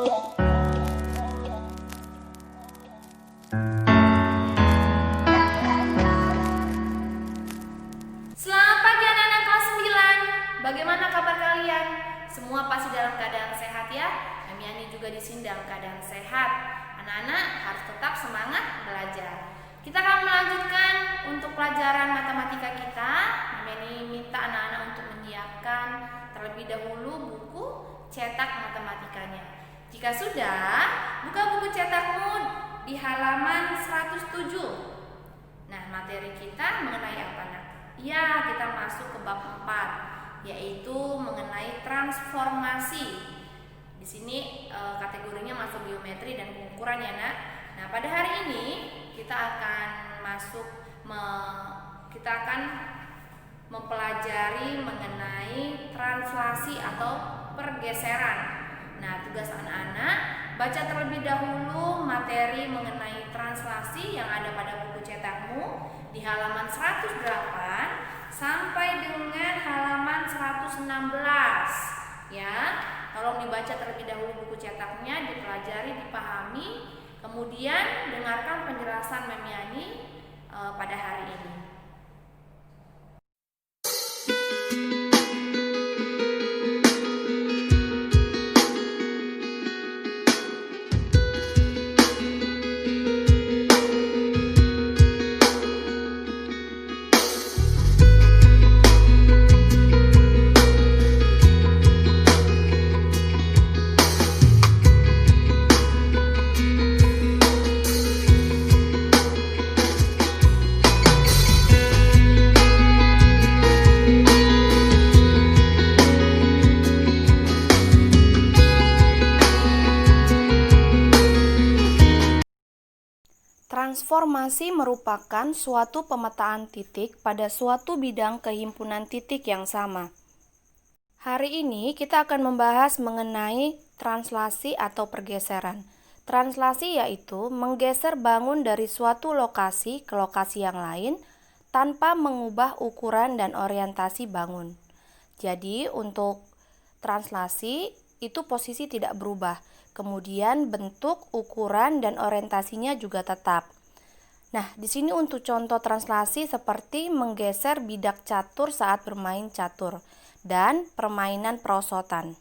Selamat pagi anak-anak kelas 9. Bagaimana kabar kalian? Semua pasti dalam keadaan sehat ya? Mami Yani juga di sini dalam keadaan sehat. Anak-anak harus tetap semangat belajar. Kita akan melanjutkan untuk pelajaran matematika kita. Mami Yani minta anak-anak untuk menyiapkan terlebih dahulu buku cetak matematikanya. Jika sudah, buka buku cetakmu di halaman 107. Nah, materi kita mengenai apa, Nak? Ya, kita masuk ke bab 4, yaitu mengenai transformasi. Di sini kategorinya masuk geometri dan pengukuran ya, Nak. Nah, pada hari ini kita akan mempelajari mengenai translasi atau pergeseran. Nah, tugas anak-anak baca terlebih dahulu materi mengenai translasi yang ada pada buku cetakmu di halaman 108 sampai dengan halaman 116 ya. Tolong dibaca terlebih dahulu buku cetaknya, dipelajari, dipahami, kemudian dengarkan penjelasan Mami Yani pada hari ini. Transformasi merupakan suatu pemetaan titik pada suatu bidang kehimpunan titik yang sama. Hari ini kita akan membahas mengenai translasi atau pergeseran. Translasi yaitu menggeser bangun dari suatu lokasi ke lokasi yang lain tanpa mengubah ukuran dan orientasi bangun. Jadi untuk translasi itu posisi tidak berubah. Kemudian bentuk, ukuran, dan orientasinya juga tetap. Nah, di sini untuk contoh translasi seperti menggeser bidak catur saat bermain catur dan permainan perosotan.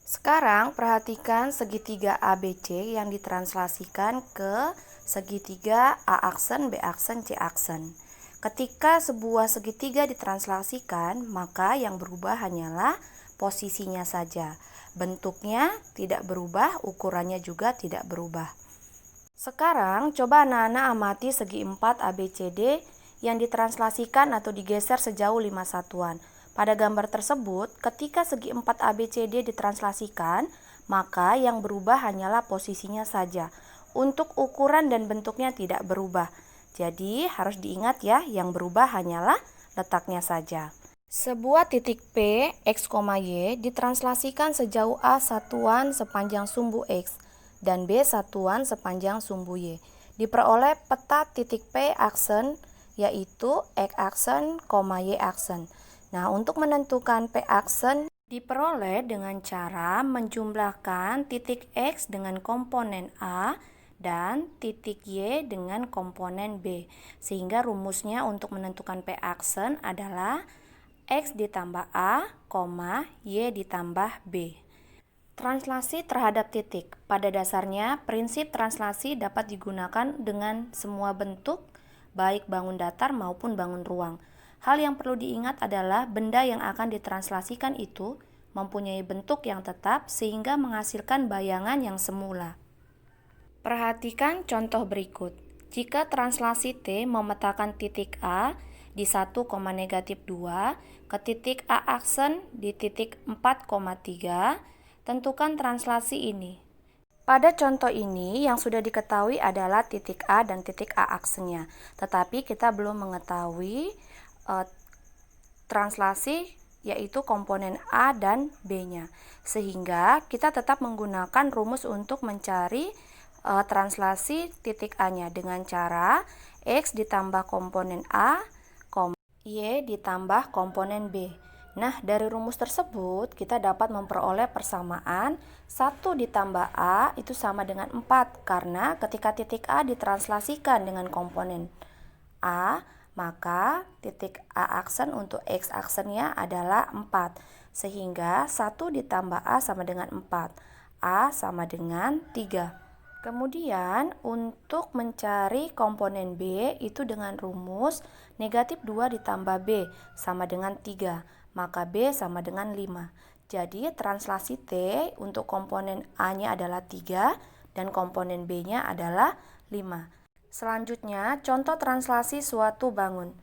Sekarang perhatikan segitiga ABC yang ditranslasikan ke segitiga A aksen, B aksen, C aksen. Ketika sebuah segitiga ditranslasikan, maka yang berubah hanyalah posisinya saja. Bentuknya tidak berubah, ukurannya juga tidak berubah. Sekarang coba anak-anak amati segi 4 ABCD yang ditranslasikan atau digeser sejauh 5 satuan. Pada gambar tersebut, ketika segi 4 ABCD ditranslasikan, maka yang berubah hanyalah posisinya saja. Untuk ukuran dan bentuknya tidak berubah. Jadi harus diingat ya, yang berubah hanyalah letaknya saja. Sebuah titik P, X, Y ditranslasikan sejauh A satuan sepanjang sumbu X dan B satuan sepanjang sumbu Y. Diperoleh peta titik P aksen yaitu X aksen, Y aksen. Nah, untuk menentukan P aksen diperoleh dengan cara menjumlahkan titik X dengan komponen A dan titik Y dengan komponen B. Sehingga rumusnya untuk menentukan P aksen adalah X ditambah A, Y ditambah B. Translasi terhadap titik. Pada dasarnya, prinsip translasi dapat digunakan dengan semua bentuk, baik bangun datar maupun bangun ruang. Hal yang perlu diingat adalah benda yang akan ditranslasikan itu mempunyai bentuk yang tetap sehingga menghasilkan bayangan yang semula. Perhatikan contoh berikut. Jika translasi T memetakan titik A di 1, -2 ke titik A aksen di titik 4,3, tentukan translasi ini. Pada contoh ini yang sudah diketahui adalah titik A dan titik A aksennya, tetapi kita belum mengetahui translasi yaitu komponen A dan B-nya. Sehingga kita tetap menggunakan rumus untuk mencari translasi titik A-nya dengan cara X ditambah komponen A, Y ditambah komponen B. Nah, dari rumus tersebut kita dapat memperoleh persamaan 1 ditambah A itu sama dengan 4 karena ketika titik A ditranslasikan dengan komponen A, maka titik A aksen untuk X aksennya adalah 4. Sehingga 1 ditambah A sama dengan 4. A sama dengan 3. Kemudian untuk mencari komponen B itu dengan rumus negatif 2 ditambah B sama dengan 3. Maka B sama dengan 5. Jadi translasi T untuk komponen A-nya adalah 3 dan komponen B-nya adalah 5. Selanjutnya, contoh translasi suatu bangun.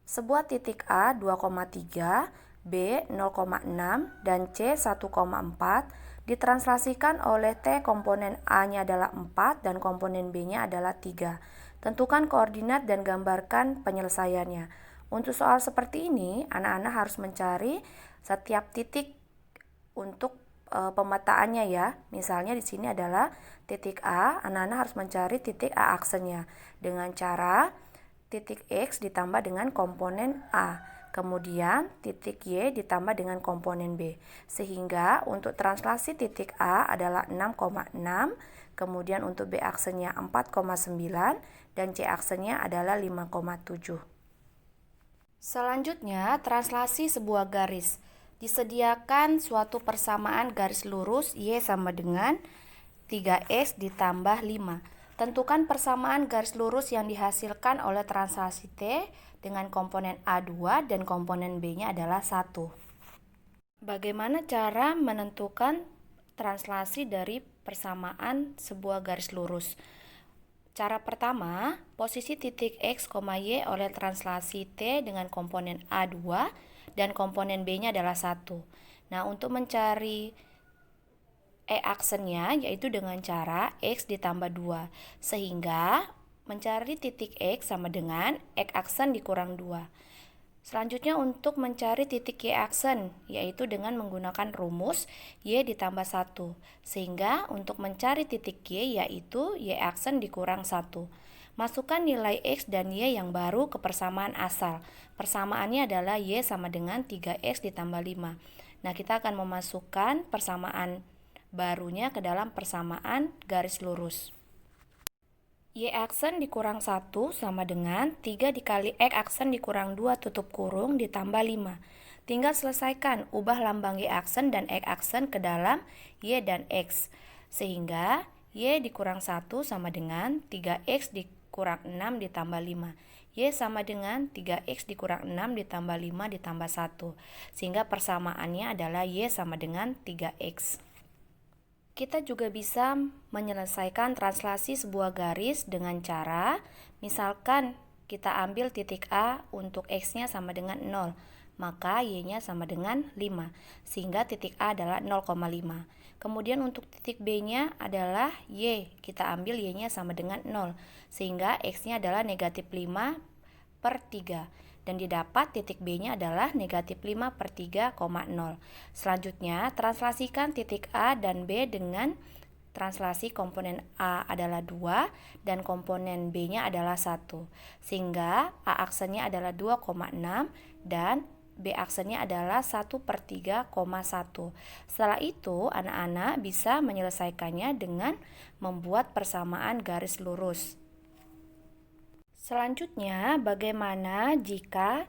Sebuah titik A 2,3, B 0,6, dan C 1,4 ditranslasikan oleh T komponen A-nya adalah 4 dan komponen B-nya adalah 3. Tentukan koordinat dan gambarkan penyelesaiannya. Untuk soal seperti ini, anak-anak harus mencari setiap titik untuk pemetaannya ya. Misalnya di sini adalah titik A, anak-anak harus mencari titik A aksennya dengan cara titik X ditambah dengan komponen A. Kemudian titik Y ditambah dengan komponen B. Sehingga untuk translasi titik A adalah 6,6, kemudian untuk B aksennya 4,9 dan C aksennya adalah 5,7. Selanjutnya, translasi sebuah garis. Disediakan suatu persamaan garis lurus Y sama dengan 3X ditambah 5. Tentukan persamaan garis lurus yang dihasilkan oleh translasi T dengan komponen A2 dan komponen B-nya adalah 1. Bagaimana cara menentukan translasi dari persamaan sebuah garis lurus? Cara pertama, posisi titik X, Y oleh translasi T dengan komponen A2 dan komponen B-nya adalah 1. Nah, untuk mencari E aksennya yaitu dengan cara X ditambah 2. Sehingga mencari titik X sama dengan X aksen dikurang 2. Selanjutnya untuk mencari titik Y aksen yaitu dengan menggunakan rumus Y ditambah 1. Sehingga untuk mencari titik Y yaitu Y aksen dikurang 1. Masukkan nilai X dan Y yang baru ke persamaan asal. Persamaannya adalah Y sama dengan 3X ditambah 5. Nah, kita akan memasukkan persamaan barunya ke dalam persamaan garis lurus. Y aksen dikurang 1 sama dengan 3 dikali X aksen dikurang 2 tutup kurung ditambah 5. Tinggal selesaikan, ubah lambang Y aksen dan X aksen ke dalam Y dan X. Sehingga Y dikurang 1 sama dengan 3X dikurang 6 ditambah 5. Y sama dengan 3X dikurang 6 ditambah 5 ditambah 1. Sehingga persamaannya adalah Y sama dengan 3X. Kita juga bisa menyelesaikan translasi sebuah garis dengan cara, misalkan kita ambil titik A untuk X-nya sama dengan 0, maka Y-nya sama dengan 5, sehingga titik A adalah 0,5. Kemudian untuk titik B-nya adalah Y, kita ambil Y-nya sama dengan 0, sehingga X-nya adalah negatif 5/3. Dan didapat titik B-nya adalah negatif 5/3,0. Selanjutnya, translasikan titik A dan B dengan translasi komponen A adalah 2 dan komponen B-nya adalah 1. Sehingga A aksennya adalah 2,6 dan B aksennya adalah 1/3,1. Setelah itu, anak-anak bisa menyelesaikannya dengan membuat persamaan garis lurus. Selanjutnya, bagaimana jika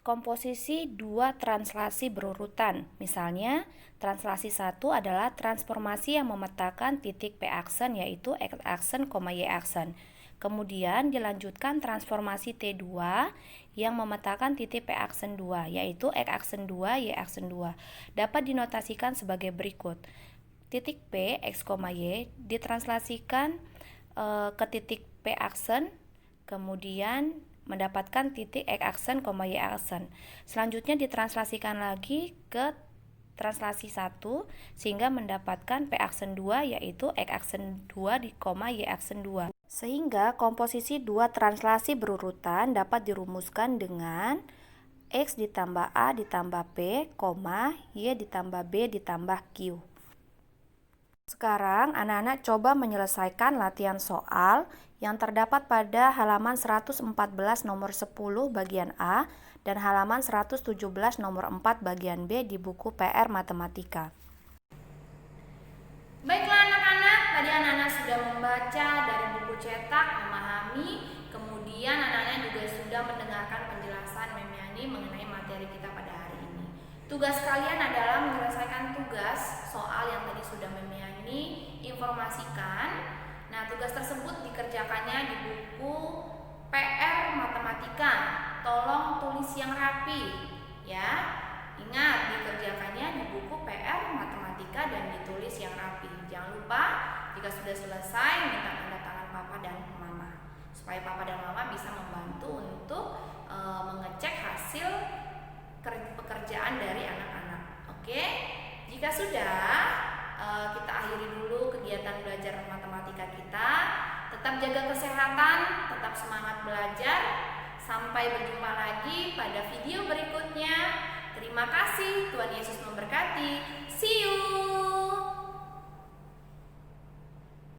komposisi dua translasi berurutan? Misalnya, translasi 1 adalah transformasi yang memetakan titik P aksen yaitu X aksen, Y aksen. Kemudian dilanjutkan transformasi T2 yang memetakan titik P aksen 2 yaitu X aksen 2, Y aksen 2. Dapat dinotasikan sebagai berikut. Titik P, X, Y ditranslasikan ke titik P aksen, kemudian mendapatkan titik X aksen, Y aksen. Selanjutnya ditranslasikan lagi ke translasi 1 sehingga mendapatkan P aksen 2 yaitu X aksen 2, Y aksen 2. Sehingga komposisi dua translasi berurutan dapat dirumuskan dengan X ditambah A ditambah P, Y ditambah B ditambah Q. Sekarang anak-anak coba menyelesaikan latihan soal yang terdapat pada halaman 114 nomor 10 bagian A dan halaman 117 nomor 4 bagian B di buku PR Matematika. Baiklah anak-anak, tadi anak-anak sudah membaca dari buku cetak, memahami, kemudian anak-anak juga sudah mendengarkan penjelasan Memiani mengenai materi kita pada hari ini. Tugas kalian adalah menyelesaikan tugas soal yang tadi sudah Memiani informasikan. Nah, tugas tersebut dikerjakannya di buku PR Matematika. Tolong tulis yang rapi, ya. Ingat, dikerjakannya di buku PR Matematika dan ditulis yang rapi. Jangan lupa, jika sudah selesai, minta tanda tangan Papa dan Mama, supaya Papa dan Mama bisa membantu untuk mengecek hasil pekerjaan dari anak-anak. Oke, jika sudah, kita akhiri dulu kegiatan belajar matematika kita. Tetap jaga kesehatan, tetap semangat belajar. Sampai berjumpa lagi pada video berikutnya. Terima kasih, Tuhan Yesus memberkati. See